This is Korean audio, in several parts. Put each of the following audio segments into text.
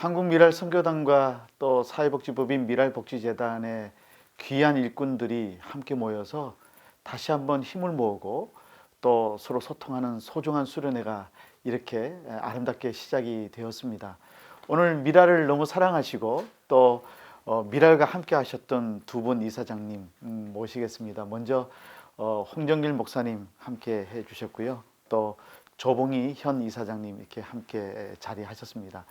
한국미랄선교단과 또 사회복지법인 미랄복지재단의 귀한 일꾼들이 함께 모여서 다시 한번 힘을 모으고 또 서로 소통하는 소중한 수련회가 이렇게 아름답게 시작이 되었습니다. 오늘 미랄을 너무 사랑하시고 또 미랄과 함께 하셨던 두 분 이사장님 모시겠습니다. 먼저 홍정길 목사님 함께 해주셨고요. 또 조봉희 현 이사장님 이렇게 함께 자리하셨습니다.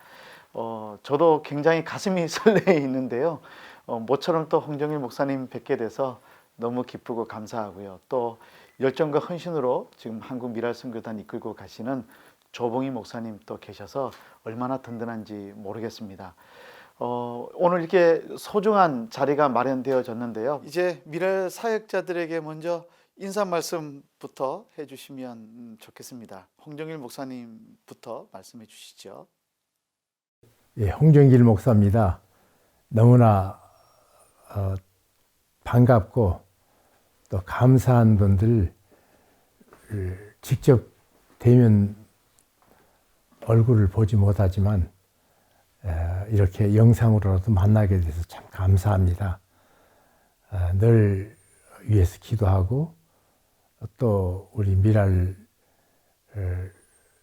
저도 굉장히 가슴이 설레 있는데요. 모처럼 또 홍정일 목사님 뵙게 돼서 너무 기쁘고 감사하고요. 또 열정과 헌신으로 지금 한국미랄선교단 이끌고 가시는 조봉희 목사님 또 계셔서 얼마나 든든한지 모르겠습니다. 오늘 이렇게 소중한 자리가 마련되어졌는데요. 이제 미랄 사역자들에게 먼저 인사 말씀부터 해주시면 좋겠습니다. 홍정일 목사님부터 말씀해 주시죠. 예, 홍정길 목사입니다. 너무나 반갑고 또 감사한 분들 직접 대면 얼굴을 보지 못하지만 이렇게 영상으로라도 만나게 돼서 참 감사합니다. 늘 위해서 기도하고 또 우리 미랄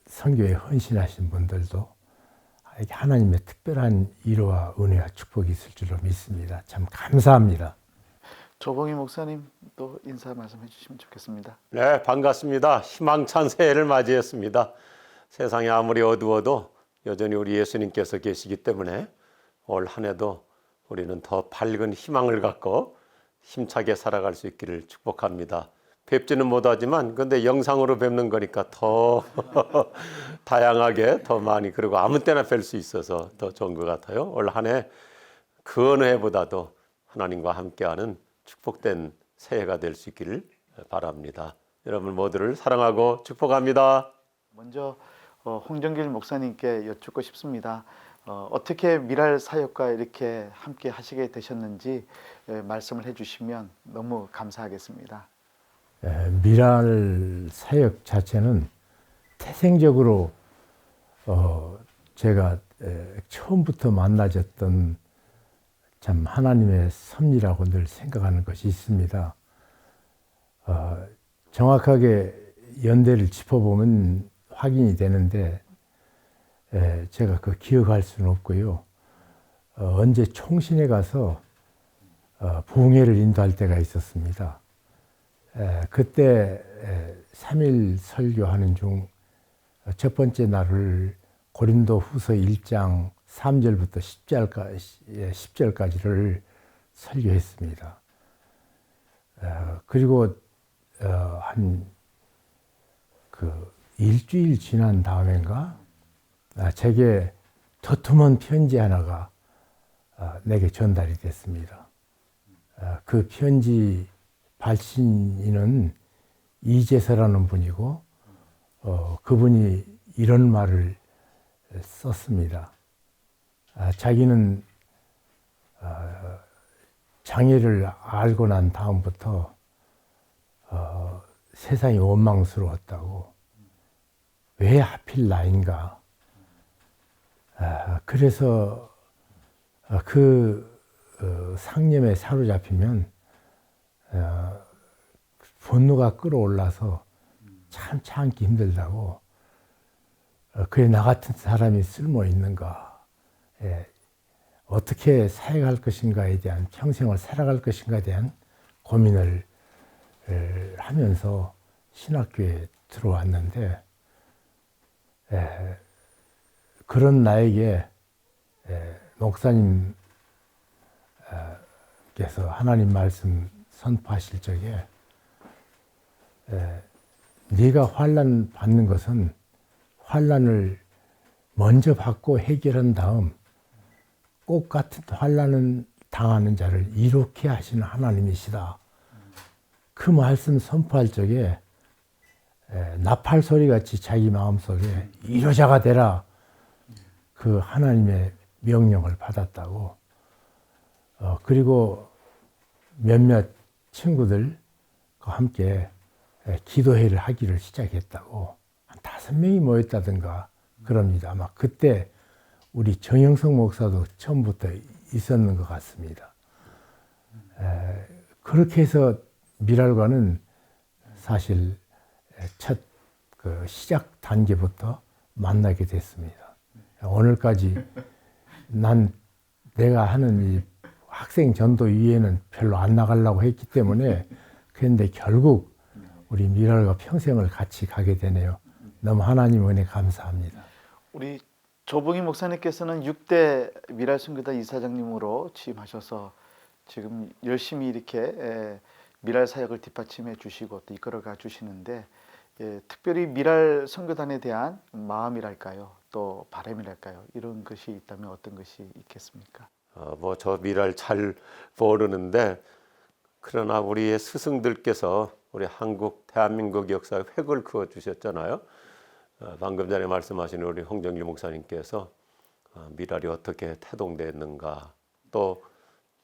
선교에 헌신하신 분들도 하나님의 특별한 위로와 은혜와 축복이 있을 줄로 믿습니다. 참 감사합니다. 조봉희 목사님 또 인사 말씀해 주시면 좋겠습니다. 네, 반갑습니다. 희망찬 새해를 맞이했습니다. 세상이 아무리 어두워도 여전히 우리 예수님께서 계시기 때문에 올 한 해도 우리는 더 밝은 희망을 갖고 힘차게 살아갈 수 있기를 축복합니다. 뵙지는 못하지만 근데 영상으로 뵙는 거니까 더 다양하게 더 많이 그리고 아무 때나 뵐 수 있어서 더 좋은 것 같아요. 올 한 해 그 어느 해보다도 하나님과 함께하는 축복된 새해가 될 수 있기를 바랍니다. 여러분 모두를 사랑하고 축복합니다. 먼저 홍정길 목사님께 여쭙고 싶습니다. 어떻게 미랄 사역과 이렇게 함께 하시게 되셨는지 말씀을 해주시면 너무 감사하겠습니다. 미랄 사역 자체는 태생적으로 제가 처음부터 만나졌던 참 하나님의 섭리라고 늘 생각하는 것이 있습니다. 정확하게 연대를 짚어보면 확인이 되는데 제가 그 기억할 수는 없고요. 언제 총신에 가서 부흥회를 인도할 때가 있었습니다. 그때 3일 설교하는 중 첫 번째 날을 고린도 후서 1장 3절부터 10절까지를 설교했습니다. 그리고 한 일주일 지난 다음인가 제게 도톰한 편지 하나가 내게 전달이 됐습니다. 그 편지 발신인은 이재서라는 분이고 그분이 이런 말을 썼습니다. 자기는 장애를 알고 난 다음부터 세상이 원망스러웠다고. 왜 하필 나인가. 그래서 그 상념에 사로잡히면 분노가 끌어올라서 참 참기 힘들다고. 그래 나 같은 사람이 쓸모 있는가. 어떻게 사역할 것인가에 대한 평생을 살아갈 것인가에 대한 고민을 하면서 신학교에 들어왔는데 그런 나에게 목사님께서 하나님 말씀 선포하실 적에 네가 환난 받는 것은 환난을 먼저 받고 해결한 다음 꽃 같은 환난을 당하는 자를 이롭게 하시는 하나님이시다. 그 말씀 선포할 적에 나팔 소리같이 자기 마음속에 이로자가 되라 그 하나님의 명령을 받았다고. 그리고 몇몇 친구들과 함께 기도회를 하기를 시작했다고. 한 5명이 모였다든가 그럽니다. 아마 그때 우리 정영석 목사도 처음부터 있었는 것 같습니다. 그렇게 해서 미랄과는 사실 첫 그 시작 단계부터 만나게 됐습니다. 오늘까지 내가 하는 이 학생 전도 위에는 별로 안 나가려고 했기 때문에 그런데 결국 우리 미랄과 평생을 같이 가게 되네요. 너무 하나님 은혜 감사합니다. 우리 조봉희 목사님께서는 6대 미랄 선교단 이사장님으로 취임하셔서 지금 열심히 이렇게 미랄 사역을 뒷받침해 주시고 또 이끌어가 주시는데 특별히 미랄 선교단에 대한 마음이랄까요, 또 바람이랄까요, 이런 것이 있다면 어떤 것이 있겠습니까? 뭐 저 미랄 잘 모르는데 그러나 우리의 스승들께서 우리 한국 대한민국 역사에 획을 그어 주셨잖아요. 방금 전에 말씀하신 우리 홍정길 목사님께서 미랄이 어떻게 태동됐는가, 또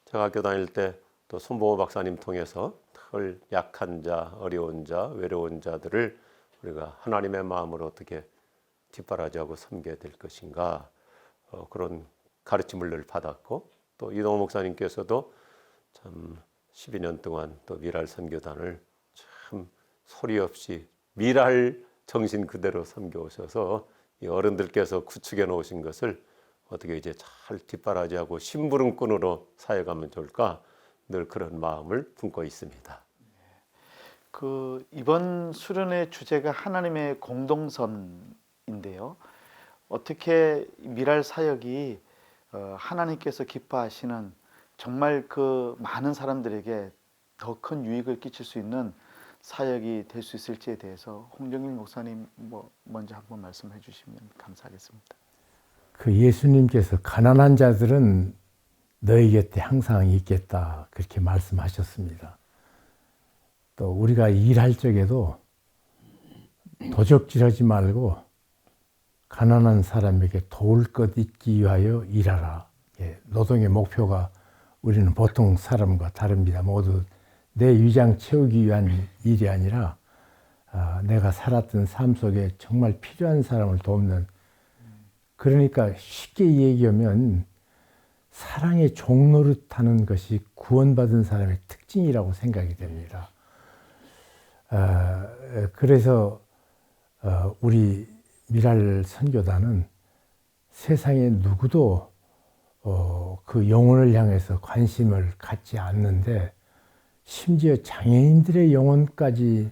제가 학교 다닐 때 또 손보호 박사님 통해서 덜 약한 자, 어려운 자, 외로운 자들을 우리가 하나님의 마음으로 어떻게 뒷바라지하고 섬겨야 될 것인가, 그런 가르침을 늘 받았고, 또 이동호 목사님께서도 참 12년 동안 또 미랄 선교단을 참 소리 없이 미랄 정신 그대로 섬겨오셔서 이 어른들께서 구축해 놓으신 것을 어떻게 이제 잘 뒷바라지하고 심부름꾼으로 사역하면 좋을까, 늘 그런 마음을 품고 있습니다. 그 이번 수련의 주제가 하나님의 공동선인데요. 어떻게 미랄 사역이 하나님께서 기뻐하시는 정말 그 많은 사람들에게 더 큰 유익을 끼칠 수 있는 사역이 될 수 있을지에 대해서 홍정일 목사님 먼저 한번 말씀해 주시면 감사하겠습니다. 그 예수님께서 가난한 자들은 너희 곁에 항상 있겠다 그렇게 말씀하셨습니다. 또 우리가 일할 적에도 도적질하지 말고 가난한 사람에게 도울 것 있기 위하여 일하라. 노동의 목표가 우리는 보통 사람과 다릅니다. 모두 내 위장 채우기 위한 일이 아니라 내가 살았던 삶 속에 정말 필요한 사람을 돕는, 그러니까 쉽게 얘기하면 사랑의 종노릇하는 것이 구원받은 사람의 특징이라고 생각이 됩니다. 그래서 우리 미랄 선교단은 세상에 누구도 그 영혼을 향해서 관심을 갖지 않는데, 심지어 장애인들의 영혼까지는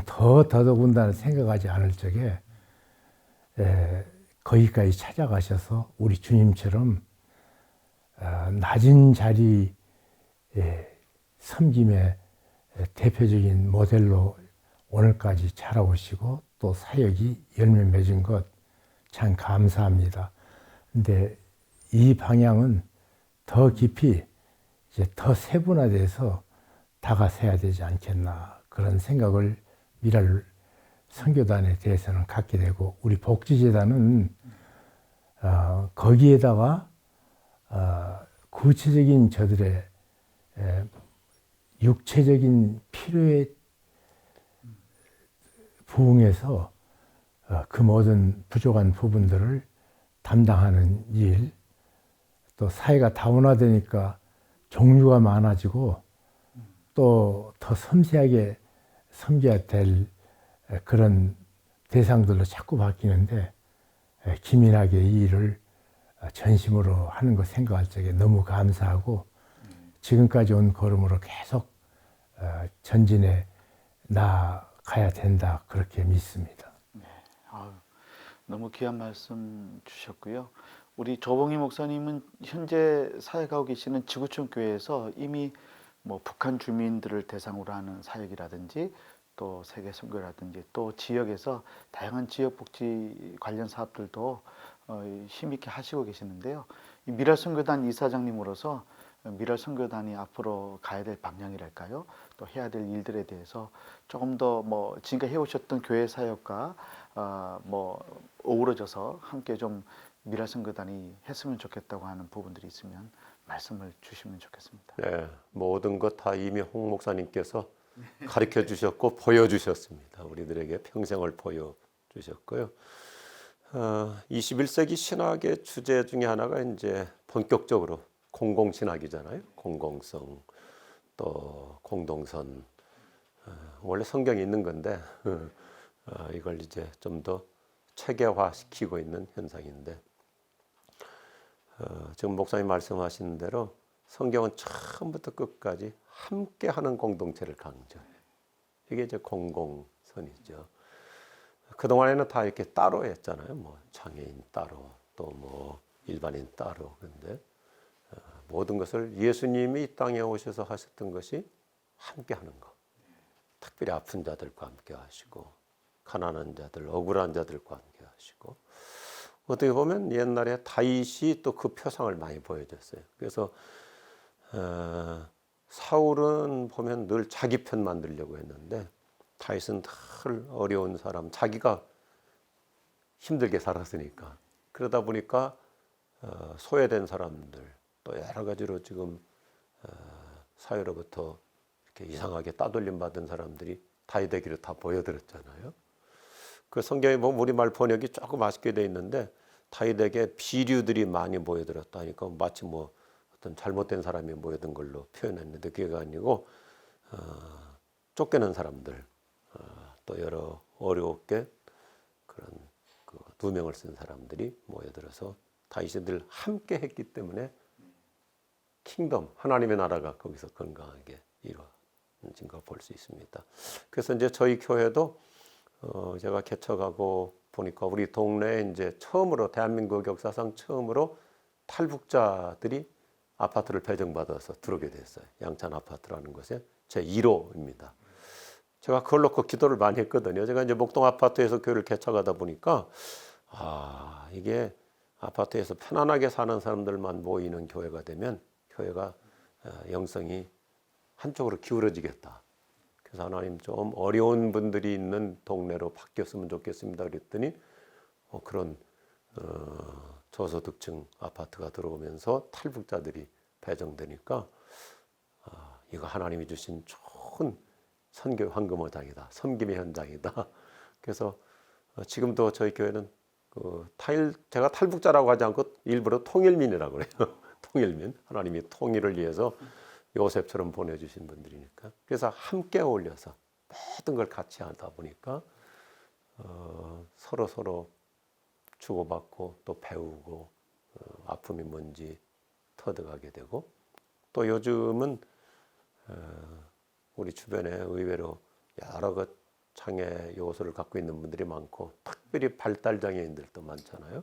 더더군다나 생각하지 않을 적에 거기까지 찾아가셔서 우리 주님처럼 낮은 자리 섬김의 대표적인 모델로 오늘까지 자라오시고 또 사역이 열매 맺은 것 참 감사합니다. 근데 이 방향은 더 깊이 이제 더 세분화돼서 다가서야 되지 않겠나, 그런 생각을 미랄 선교단에 대해서는 갖게 되고, 우리 복지재단은 거기에다가 구체적인 저들의 육체적인 필요에 부응해서 그 모든 부족한 부분들을 담당하는 일, 또 사회가 다문화되니까 종류가 많아지고 또 더 섬세하게 섬겨야 될 그런 대상들로 자꾸 바뀌는데, 기민하게 이 일을 전심으로 하는 거 생각할 적에 너무 감사하고, 지금까지 온 걸음으로 계속 전진해 나가야 된다 그렇게 믿습니다. 네, 너무 귀한 말씀 주셨고요. 우리 조봉희 목사님은 현재 사역하고 계시는 지구촌 교회에서 이미 북한 주민들을 대상으로 하는 사역이라든지 또 세계 선교라든지 또 지역에서 다양한 지역 복지 관련 사업들도 힘있게 하시고 계시는데요. 이 미랄 선교단 이사장님으로서 미랄 선교단이 앞으로 가야 될 방향이랄까요? 또 해야 될 일들에 대해서 조금 더 지금까지 해오셨던 교회 사역과 어우러져서 함께 좀 미랄 선교단이 했으면 좋겠다고 하는 부분들이 있으면 말씀을 주시면 좋겠습니다. 네, 모든 것 다 이미 홍 목사님께서 가르쳐 주셨고 보여주셨습니다. 우리들에게 평생을 보여주셨고요. 21세기 신학의 주제 중에 하나가 이제 본격적으로 공공신학이잖아요. 공공성, 또 공동선. 원래 성경에 있는 건데 이걸 이제 좀 더 체계화시키고 있는 현상인데 지금 목사님 말씀하신 대로 성경은 처음부터 끝까지 함께하는 공동체를 강조해요. 이게 이제 공공선이죠. 그동안에는 다 이렇게 따로 했잖아요. 뭐 장애인 따로, 또 뭐 일반인 따로. 그런데 모든 것을 예수님이 이 땅에 오셔서 하셨던 것이 함께 하는 것. 특별히 아픈 자들과 함께 하시고, 가난한 자들, 억울한 자들과 함께 하시고, 어떻게 보면 옛날에 다윗이 또 그 표상을 많이 보여줬어요. 그래서 사울은 보면 늘 자기 편 만들려고 했는데 다윗은 늘 어려운 사람, 자기가 힘들게 살았으니까. 그러다 보니까 소외된 사람들, 또 여러 가지로 지금 사회로부터 이렇게 이상하게 따돌림 받은 사람들이 다윗에게로 다 보여드렸잖아요. 그 성경에 보면 우리말 번역이 조금 아쉽게 돼 있는데 다윗에게 비류들이 많이 모여들었다 하니까 마치 뭐 어떤 잘못된 사람이 모여든 걸로 표현했는데 그게 아니고 쫓겨난 사람들, 또 여러 어렵게 그런 그 누명을 쓴 사람들이 모여들어서 다윗이 늘 함께 했기 때문에 킹덤, 하나님의 나라가 거기서 건강하게 이루어진 걸 볼 수 있습니다. 그래서 이제 저희 교회도 제가 개척하고 보니까 우리 동네에 이제 처음으로 대한민국 역사상 처음으로 탈북자들이 아파트를 배정받아서 들어오게 됐어요. 양찬 아파트라는 곳에 제 1호입니다. 제가 그걸 놓고 기도를 많이 했거든요. 제가 이제 목동 아파트에서 교회를 개척하다 보니까 이게 아파트에서 편안하게 사는 사람들만 모이는 교회가 되면 교회가 영성이 한쪽으로 기울어지겠다. 그래서 하나님 좀 어려운 분들이 있는 동네로 바뀌었으면 좋겠습니다. 그랬더니 그런 저소득층 아파트가 들어오면서 탈북자들이 배정되니까 이거 하나님이 주신 좋은 선교 황금어장이다. 섬김의 현장이다. 그래서 지금도 저희 교회는 제가 탈북자라고 하지 않고 일부러 통일민이라고 그래요. 통일민. 하나님이 통일을 위해서 요셉처럼 보내주신 분들이니까. 그래서 함께 어울려서 모든 걸 같이 하다 보니까 서로 주고받고 또 배우고 아픔이 뭔지 터득하게 되고 또 요즘은 우리 주변에 의외로 여러 것 장애 요소를 갖고 있는 분들이 많고 특별히 발달 장애인들도 많잖아요.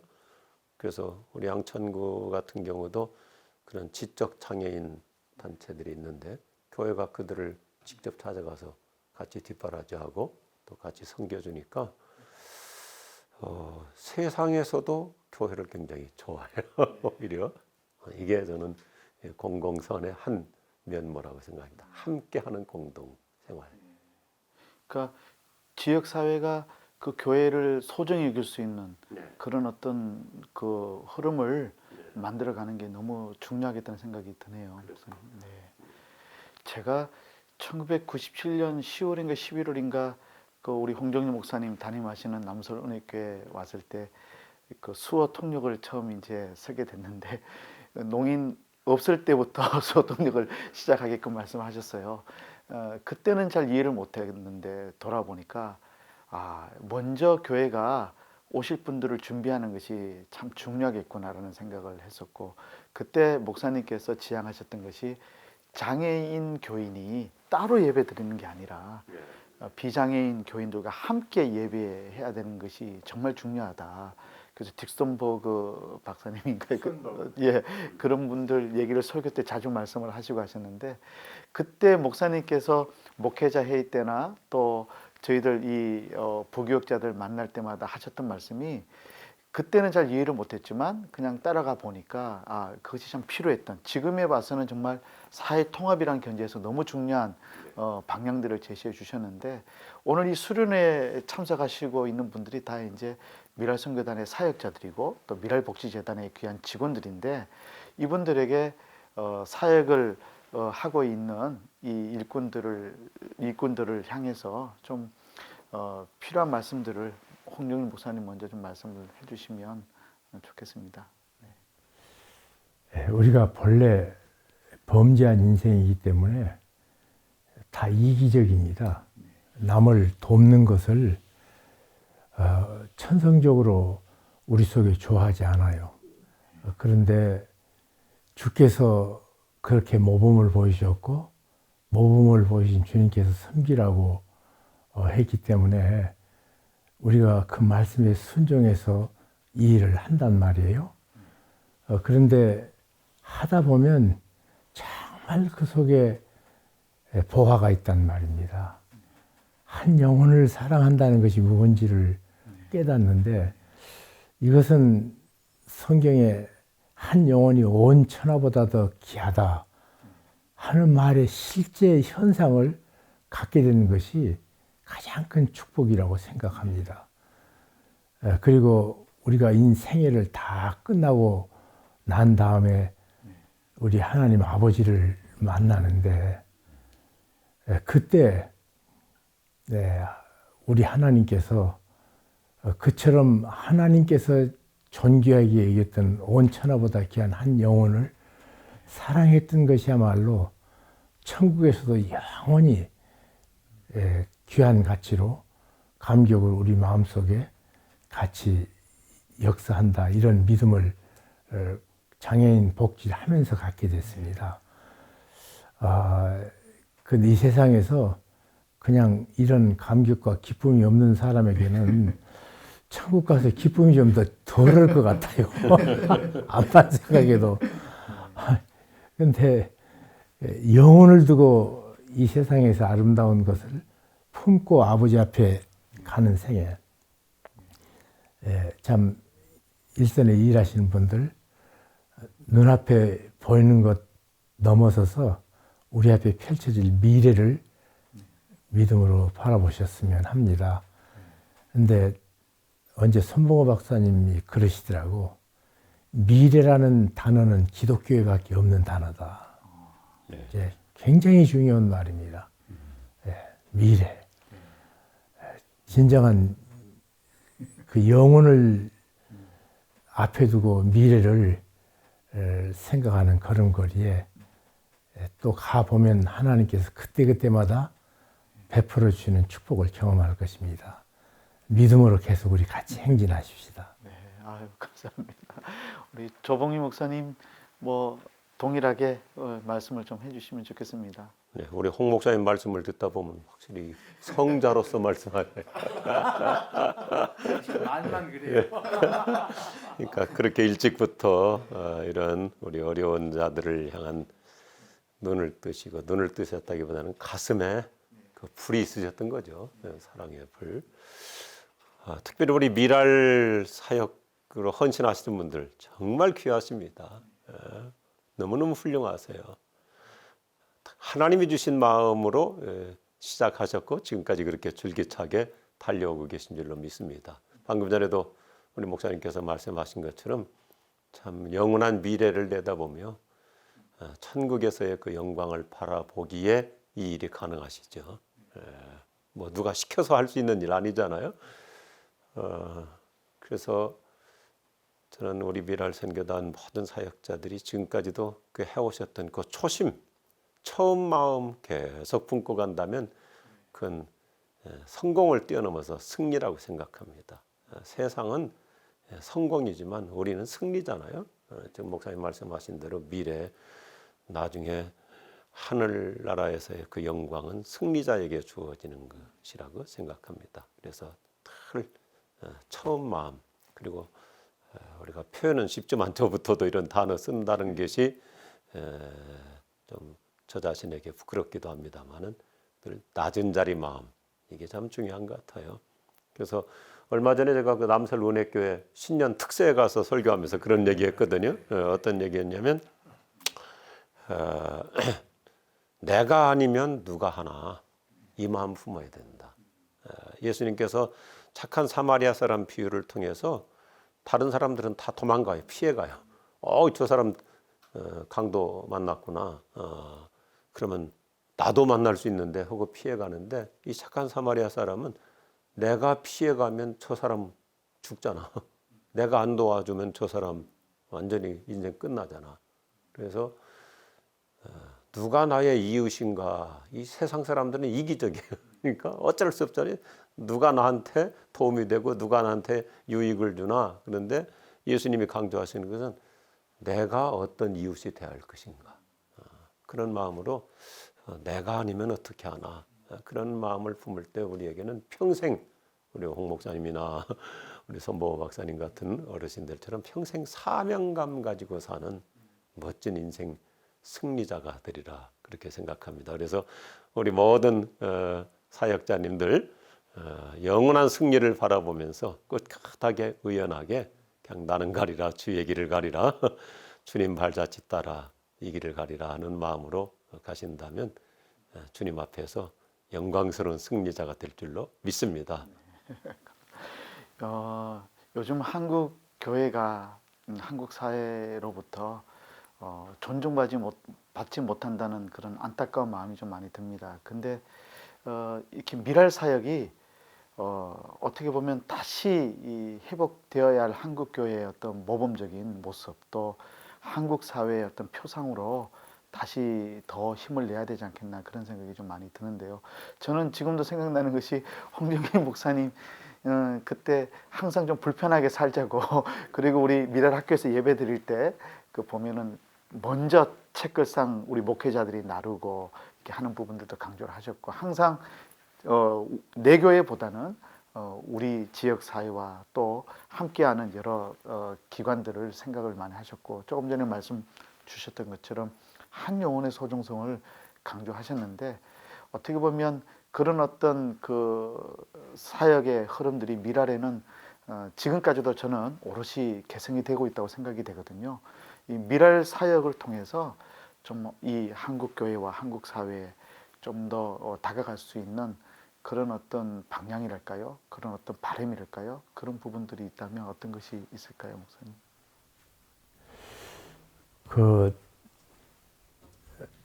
그래서 우리 양천구 같은 경우도 그런 지적 장애인 단체들이 있는데 교회가 그들을 직접 찾아가서 같이 뒷바라지하고 또 같이 섬겨주니까 세상에서도 교회를 굉장히 좋아해요. 오히려 이게 저는 공공선의 한 면모라고 생각합니다. 함께하는 공동생활. 그러니까 지역 사회가 그 교회를 소중히 여길 수 있는 그런 어떤 그 흐름을 만들어가는 게 너무 중요하겠다는 생각이 드네요. 네. 제가 1997년 10월인가 11월인가 그 우리 홍정리 목사님 담임하시는 남설은혜교회 왔을 때 그 수어 통역을 처음 이제 쓰게 됐는데 농인 없을 때부터 수어 통역을 시작하게끔 말씀하셨어요. 그때는 잘 이해를 못했는데 돌아보니까 먼저 교회가 오실 분들을 준비하는 것이 참 중요하겠구나라는 생각을 했었고 그때 목사님께서 지향하셨던 것이 장애인 교인이 따로 예배 드리는 게 아니라 비장애인 교인들과 함께 예배해야 되는 것이 정말 중요하다. 그래서 딕슨버그 박사님인가 그런 분들 얘기를 설교 때 자주 말씀을 하시고 하셨는데 그때 목사님께서 목회자 회의 때나 또 저희들 이 부교육자들 만날 때마다 하셨던 말씀이 그때는 잘 이해를 못했지만 그냥 따라가 보니까 그것이 참 필요했던 지금에 봐서는 정말 사회 통합이라는 견지에서 너무 중요한 방향들을 제시해 주셨는데 오늘 이 수련회에 참석하시고 있는 분들이 다 이제 미랄선교단의 사역자들이고 또 미랄복지재단의 귀한 직원들인데 이분들에게 사역을 하고 있는 이 일꾼들을 향해서 좀 필요한 말씀들을 홍종일 목사님 먼저 좀 말씀을 해주시면 좋겠습니다. 우리가 본래 범죄한 인생이기 때문에 다 이기적입니다. 남을 돕는 것을 천성적으로 우리 속에 좋아하지 않아요. 그런데 주께서 그렇게 모범을 보이셨고 모범을 보이신 주님께서 섬기라고 했기 때문에 우리가 그 말씀에 순종해서 이 일을 한단 말이에요. 그런데 하다 보면 정말 그 속에 보화가 있단 말입니다. 한 영혼을 사랑한다는 것이 무엇인지를 깨닫는데 이것은 성경에 한 영혼이 온 천하보다 더 귀하다 하는 말의 실제 현상을 갖게 되는 것이 가장 큰 축복이라고 생각합니다. 그리고 우리가 인생애를 다 끝나고 난 다음에 우리 하나님 아버지를 만나는데 그때 우리 하나님께서 그처럼 하나님께서 존귀하게 여겼던 온 천하보다 귀한 한 영혼을 사랑했던 것이야말로 천국에서도 영원히 귀한 가치로 감격을 우리 마음속에 같이 역사한다 이런 믿음을 장애인 복지를 하면서 갖게 됐습니다. 이 세상에서 그냥 이런 감격과 기쁨이 없는 사람에게는 천국 가서 기쁨이 좀 더 덜할 것 같아요. 암만 생각해도. 그런데 영혼을 두고 이 세상에서 아름다운 것을 품고 아버지 앞에 가는 생애. 참 일선에 일하시는 분들 눈앞에 보이는 것 넘어서서 우리 앞에 펼쳐질 미래를 믿음으로 바라보셨으면 합니다. 근데 언제 손봉호 박사님이 그러시더라고. 미래라는 단어는 기독교에밖에 없는 단어다. 네. 굉장히 중요한 말입니다. 미래. 진정한 그 영혼을 앞에 두고 미래를 생각하는 걸음걸이에 또 가보면 하나님께서 그때그때마다 베풀어 주시는 축복을 경험할 것입니다. 믿음으로 계속 우리 같이 행진하십시다. 네, 아유 감사합니다. 우리 조봉희 목사님 뭐 동일하게 말씀을 좀 해주시면 좋겠습니다. 네, 우리 홍 목사님 말씀을 듣다 보면 확실히 성자로서 말씀하네. 말만 그래요. 그러니까 그렇게 일찍부터 이런 우리 어려운 자들을 향한 눈을 뜨시고 눈을 뜨셨다기보다는 가슴에 그 불이 있으셨던 거죠. 사랑의 불. 특별히 우리 미랄 사역으로 헌신하시는 분들 정말 귀하십니다. 너무너무 훌륭하세요. 하나님이 주신 마음으로 시작하셨고 지금까지 그렇게 줄기차게 달려오고 계신 줄로 믿습니다. 방금 전에도 우리 목사님께서 말씀하신 것처럼 참 영원한 미래를 내다보며 천국에서의 그 영광을 바라보기에 이 일이 가능하시죠. 뭐 누가 시켜서 할 수 있는 일 아니잖아요. 그래서 저는 우리 미랄 선교단 모든 사역자들이 지금까지도 그 해오셨던 그 초심, 처음 마음 계속 품고 간다면 그건 성공을 뛰어넘어서 승리라고 생각합니다. 세상은 성공이지만 우리는 승리잖아요. 지금 목사님 말씀하신 대로 미래, 나중에 하늘나라에서의 그 영광은 승리자에게 주어지는 것이라고 생각합니다. 그래서 늘 처음 마음, 그리고 우리가 표현은 쉽지만 저부터도 이런 단어 쓴다는 것이 좀 저 자신에게 부끄럽기도 합니다만은 늘 낮은 자리 마음, 이게 참 중요한 것 같아요. 그래서 얼마 전에 제가 그 남설 은혜교회 신년 특세에 가서 설교하면서 그런 얘기했거든요. 어떤 얘기였냐면 내가 아니면 누가 하나, 이 마음 품어야 된다. 예수님께서 착한 사마리아 사람 비유를 통해서 다른 사람들은 다 도망가요. 피해가요. 저 사람 강도 만났구나. 그러면 나도 만날 수 있는데 하고 피해가는데 이 착한 사마리아 사람은 내가 피해가면 저 사람 죽잖아. 내가 안 도와주면 저 사람 완전히 인생 끝나잖아. 그래서 누가 나의 이웃인가? 이 세상 사람들은 이기적이에요. 그러니까 어쩔 수 없잖아요. 누가 나한테 도움이 되고 누가 나한테 유익을 주나. 그런데 예수님이 강조하시는 것은 내가 어떤 이웃이 되어야 할 것인가. 그런 마음으로 내가 아니면 어떻게 하나. 그런 마음을 품을 때 우리에게는 평생 우리 홍 목사님이나 우리 손보호 박사님 같은 어르신들처럼 평생 사명감 가지고 사는 멋진 인생 승리자가 되리라 그렇게 생각합니다. 그래서 우리 모든 사역자님들 영원한 승리를 바라보면서 꿋꿋하게 의연하게 그냥 나는 가리라 주의 길을 가리라 주님 발자취 따라 이 길을 가리라 하는 마음으로 가신다면 주님 앞에서 영광스러운 승리자가 될 줄로 믿습니다. 요즘 한국 교회가 한국 사회로부터 받지 못한다는 그런 안타까운 마음이 좀 많이 듭니다. 근데 이렇게 미랄 사역이 어떻게 보면 다시 이 회복되어야 할 한국 교회의 어떤 모범적인 모습, 또 한국 사회의 어떤 표상으로 다시 더 힘을 내야 되지 않겠나 그런 생각이 좀 많이 드는데요. 저는 지금도 생각나는 것이 홍정희 목사님 그때 항상 좀 불편하게 살자고 그리고 우리 미랄 학교에서 예배 드릴 때 그 보면은 먼저 책글상 우리 목회자들이 나르고 이렇게 하는 부분들도 강조를 하셨고 항상 내 교회보다는 우리 지역 사회와 또 함께하는 여러 기관들을 생각을 많이 하셨고 조금 전에 말씀 주셨던 것처럼 한 영혼의 소중성을 강조하셨는데 어떻게 보면 그런 어떤 그 사역의 흐름들이 미랄에는 지금까지도 저는 오롯이 개성이 되고 있다고 생각이 되거든요. 이 미랄 사역을 통해서 좀 이 한국 교회와 한국 사회에 좀 더 다가갈 수 있는 그런 어떤 방향이랄까요? 그런 어떤 바람이랄까요? 그런 부분들이 있다면 어떤 것이 있을까요, 목사님?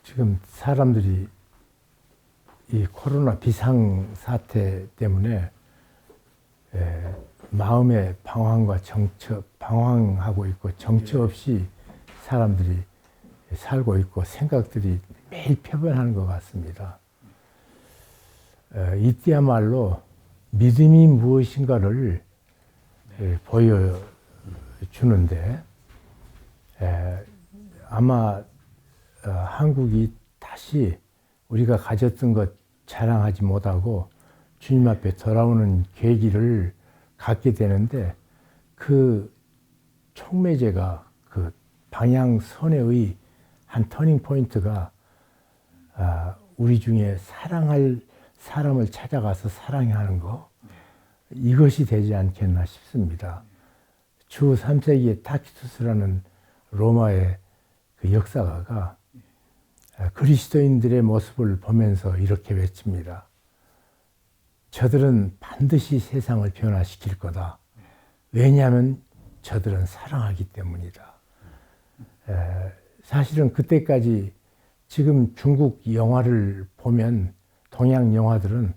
지금 사람들이 이 코로나 비상 사태 때문에 마음의 방황하고 있고 정처 없이 사람들이 살고 있고 생각들이 매일 표변하는 것 같습니다. 이때야말로 믿음이 무엇인가를 보여주는데 아마 한국이 다시 우리가 가졌던 것 자랑하지 못하고 주님 앞에 돌아오는 계기를 갖게 되는데 그 촉매제가 그 방향선회의 한 터닝 포인트가 우리 중에 사랑할 사람을 찾아가서 사랑하는 거 이것이 되지 않겠나 싶습니다. 주 3세기의 타키투스라는 로마의 그 역사가가 그리스도인들의 모습을 보면서 이렇게 외칩니다. 저들은 반드시 세상을 변화시킬 거다. 왜냐하면 저들은 사랑하기 때문이다. 사실은 그때까지 지금 중국 영화를 보면 동양 영화들은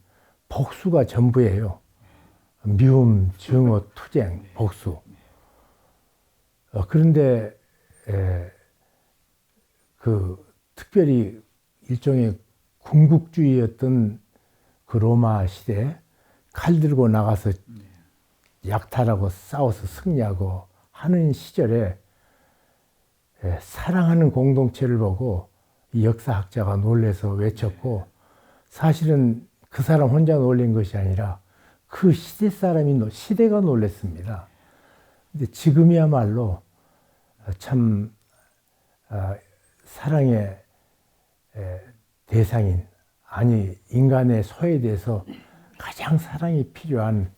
복수가 전부예요. 미움, 증오, 투쟁, 복수. 그런데 특별히 일종의 군국주의였던 그 로마 시대에 칼 들고 나가서 약탈하고 싸워서 승리하고 하는 시절에 사랑하는 공동체를 보고 이 역사학자가 놀래서 외쳤고 사실은 그 사람 혼자 놀란 것이 아니라 그 시대 시대가 놀랐습니다. 근데 지금이야말로 참 사랑의 대상인 아니 인간의 소에 대해서 가장 사랑이 필요한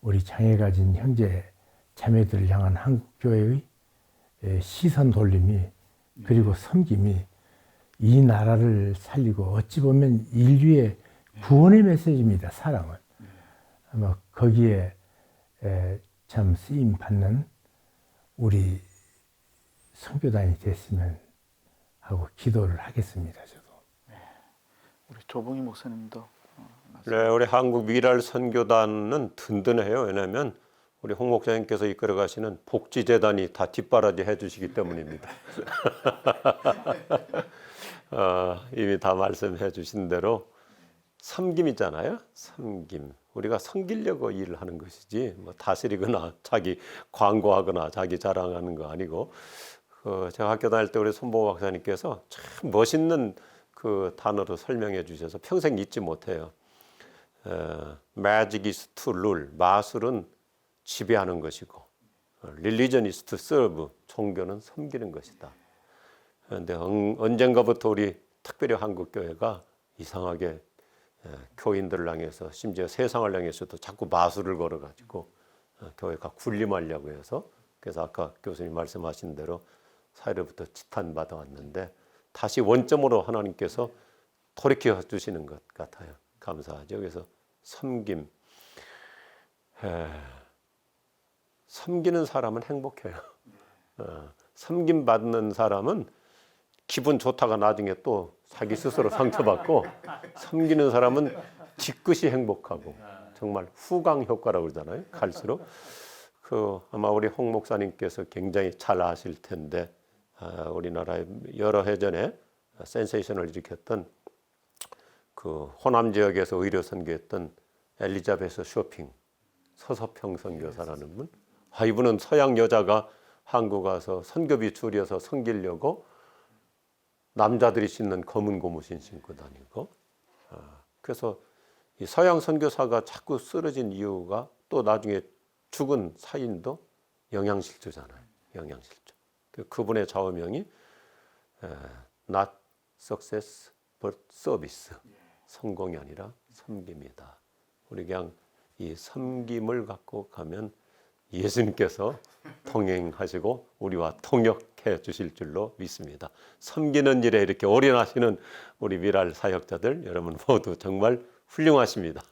우리 장애 가진 형제 자매들을 향한 한국교회의 시선 돌림이 그리고 섬김이 이 나라를 살리고 어찌 보면 인류의 구원의 메시지입니다. 사랑은. 아마 거기에 참 쓰임 받는 우리 선교단이 됐으면 하고 기도를 하겠습니다. 저도. 우리 조봉희 목사님도 네, 우리 한국 미랄 선교단은 든든해요. 왜냐하면 우리 홍 목사님께서 이끌어 가시는 복지재단이 다 뒷바라지 해주시기 때문입니다. 이미 다 말씀해 주신 대로 섬김이잖아요. 섬김. 우리가 섬기려고 일을 하는 것이지 뭐 다스리거나 자기 광고하거나 자기 자랑하는 거 아니고 제가 학교 다닐 때 우리 손보 박사님께서 참 멋있는 그 단어로 설명해 주셔서 평생 잊지 못해요. Magic is to rule. 마술은 지배하는 것이고 Religion is to serve. 종교는 섬기는 것이다. 그런데 언젠가부터 우리 특별히 한국교회가 이상하게 교인들을 향해서 심지어 세상을 향해서도 자꾸 마술을 걸어가지고 교회가 군림하려고 해서 그래서 아까 교수님 말씀하신 대로 사회로부터 지탄받아 왔는데 다시 원점으로 하나님께서 돌이켜 주시는 것 같아요. 감사하죠. 그래서 섬김. 섬기는 사람은 행복해요. 섬김 받는 사람은 기분 좋다가 나중에 또 자기 스스로 상처받고 섬기는 사람은 뒤끝이 행복하고 정말 후광 효과라고 그러잖아요. 갈수록 아마 우리 홍 목사님께서 굉장히 잘 아실 텐데 우리나라에 여러 해 전에 센세이션을 일으켰던 그 호남 지역에서 의료 선교했던 엘리자베스 쇼핑 서서평 선교사라는 분. 이분은 서양 여자가 한국 와서 선교비 줄여서 섬기려고 남자들이 신는 검은 고무신 신고 다니고 그래서 이 서양 선교사가 자꾸 쓰러진 이유가 또 나중에 죽은 사인도 영양실조잖아요. 영양실조. 그분의 좌우명이 Not success but service. 성공이 아니라 섬김이다. 우리 그냥 이 섬김을 갖고 가면 예수님께서 통행하시고 우리와 통역해 주실 줄로 믿습니다. 섬기는 일에 이렇게 올인하시는 우리 미랄 사역자들 여러분 모두 정말 훌륭하십니다.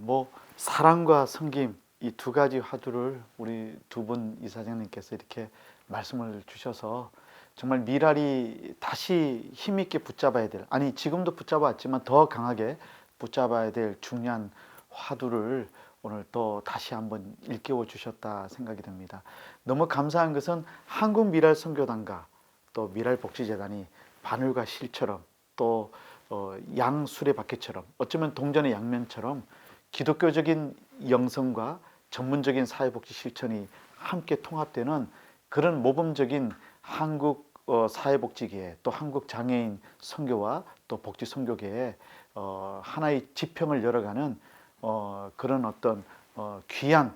뭐 사랑과 섬김 이 두 가지 화두를 우리 두 분 이사장님께서 이렇게 말씀을 주셔서 정말 미랄이 다시 힘있게 붙잡아야 될, 아니 지금도 붙잡았지만 더 강하게 붙잡아야 될 중요한 화두를 오늘 또 다시 한번 일깨워 주셨다 생각이 듭니다. 너무 감사한 것은 한국 미랄 선교단과 또 미랄 복지재단이 바늘과 실처럼 또 양수레바퀴처럼 어쩌면 동전의 양면처럼 기독교적인 영성과 전문적인 사회복지 실천이 함께 통합되는 그런 모범적인 한국 사회복지계 또 한국 장애인 선교와 또 복지 선교계에 하나의 지평을 열어가는 그런 어떤 귀한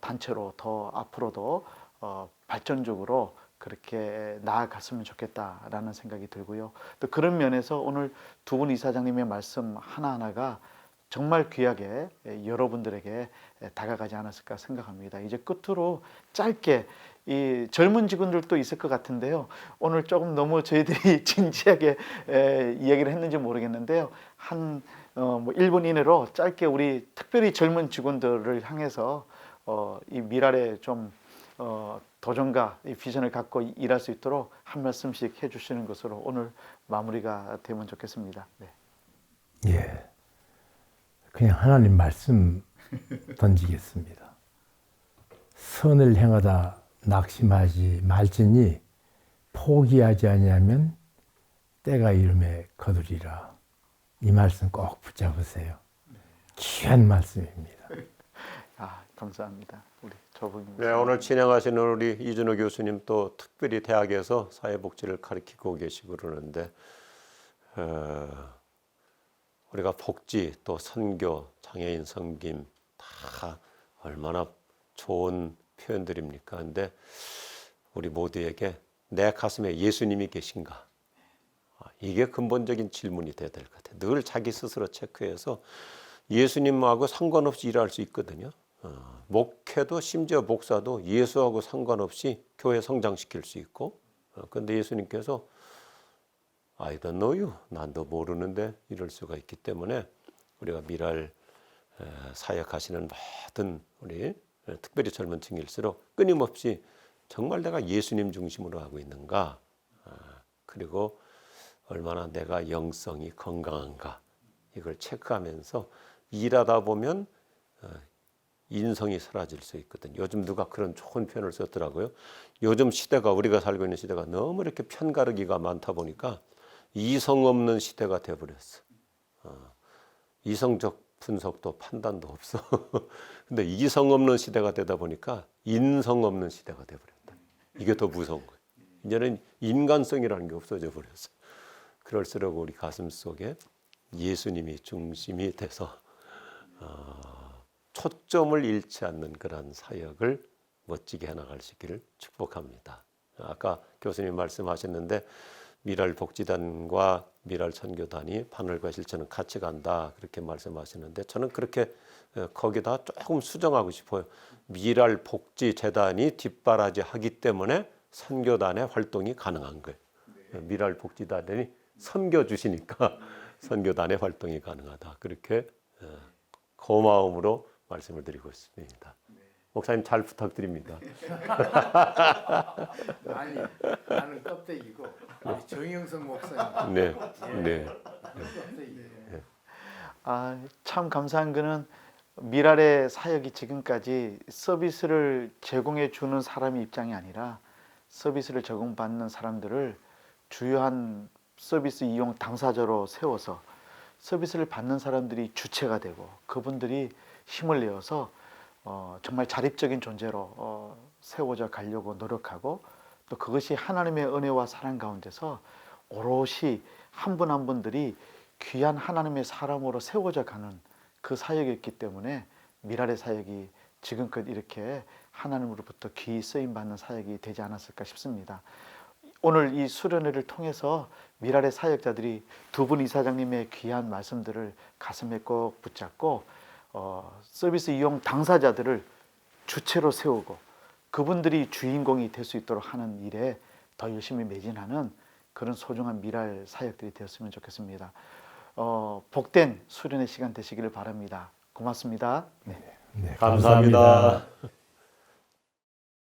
단체로 더 앞으로도 발전적으로 그렇게 나아갔으면 좋겠다라는 생각이 들고요. 또 그런 면에서 오늘 두 분 이사장님의 말씀 하나하나가 정말 귀하게 여러분들에게 다가가지 않았을까 생각합니다. 이제 끝으로 짧게 이 젊은 직원들도 있을 것 같은데요. 오늘 조금 너무 저희들이 진지하게 이야기를 했는지 모르겠는데요. 한 1분 이내로 짧게 우리 특별히 젊은 직원들을 향해서 이 미랄의 좀 도전과 이 비전을 갖고 일할 수 있도록 한 말씀씩 해주시는 것으로 오늘 마무리가 되면 좋겠습니다. 네. 예. 그냥 하나님 말씀 던지겠습니다. 선을 행하다 낙심하지 말지니 포기하지 아니하면 때가 이름에 거두리라. 이 말씀 꼭 붙잡으세요. 귀한 말씀입니다. 감사합니다. 우리 저분. 네, 오늘 진행하시는 우리 이준호 교수님 또 특별히 대학에서 사회복지를 가르치고 계시고 그러는데 우리가 복지 또 선교, 장애인 섬김 다 얼마나 좋은 표현들입니까? 근데 우리 모두에게 내 가슴에 예수님이 계신가? 이게 근본적인 질문이 돼야 될 것 같아요. 늘 자기 스스로 체크해서 예수님하고 상관없이 일할 수 있거든요. 목회도 심지어 목사도 예수하고 상관없이 교회 성장시킬 수 있고 그런데 예수님께서 I don't know you. 난도 모르는데 이럴 수가 있기 때문에 우리가 미랄 사역하시는 모든 우리 특별히 젊은 층일수록 끊임없이 정말 내가 예수님 중심으로 하고 있는가 그리고 얼마나 내가 영성이 건강한가 이걸 체크하면서 일하다 보면 인성이 사라질 수 있거든. 요즘 누가 그런 좋은 표현을 썼더라고요. 요즘 시대가, 우리가 살고 있는 시대가 너무 이렇게 편가르기가 많다 보니까 이성 없는 시대가 돼버렸어. 이성적 분석도 판단도 없어. 근데 이성 없는 시대가 되다 보니까 인성 없는 시대가 돼버렸다. 이게 더 무서운 거예요. 이제는 인간성이라는 게 없어져 버렸어. 그럴수록 우리 가슴 속에 예수님이 중심이 돼서 초점을 잃지 않는 그런 사역을 멋지게 해나갈 수 있기를 축복합니다. 아까 교수님 말씀하셨는데 미랄복지단과 미랄선교단이 바늘과 실천은 같이 간다 그렇게 말씀하시는데 저는 그렇게 거기다 조금 수정하고 싶어요. 미랄복지재단이 뒷바라지 하기 때문에 선교단의 활동이 가능한 거예요. 미랄복지단이 섬겨주시니까 선교단의 활동이 가능하다. 그렇게 고마움으로 말씀을 드리고 있습니다. 목사님 잘 부탁드립니다. 아니, 나는 껍데기고 정영석 목사님. 네, 네. 껍데기예요. 참 감사한 거는 미랄의 사역이 지금까지 서비스를 제공해 주는 사람의 입장이 아니라 서비스를 제공받는 사람들을 주요한 서비스 이용 당사자로 세워서 서비스를 받는 사람들이 주체가 되고 그분들이 힘을 내어서 정말 자립적인 존재로 세워져 가려고 노력하고 또 그것이 하나님의 은혜와 사랑 가운데서 오롯이 한 분 한 분들이 귀한 하나님의 사람으로 세워져 가는 그 사역이었기 때문에 미랄의 사역이 지금껏 이렇게 하나님으로부터 귀히 쓰임 받는 사역이 되지 않았을까 싶습니다. 오늘 이 수련회를 통해서 미랄의 사역자들이 두 분 이사장님의 귀한 말씀들을 가슴에 꼭 붙잡고 서비스 이용 당사자들을 주체로 세우고 그분들이 주인공이 될 수 있도록 하는 일에 더 열심히 매진하는 그런 소중한 미랄 사역들이 되었으면 좋겠습니다. 복된 수련의 시간 되시기를 바랍니다. 고맙습니다. 네, 감사합니다.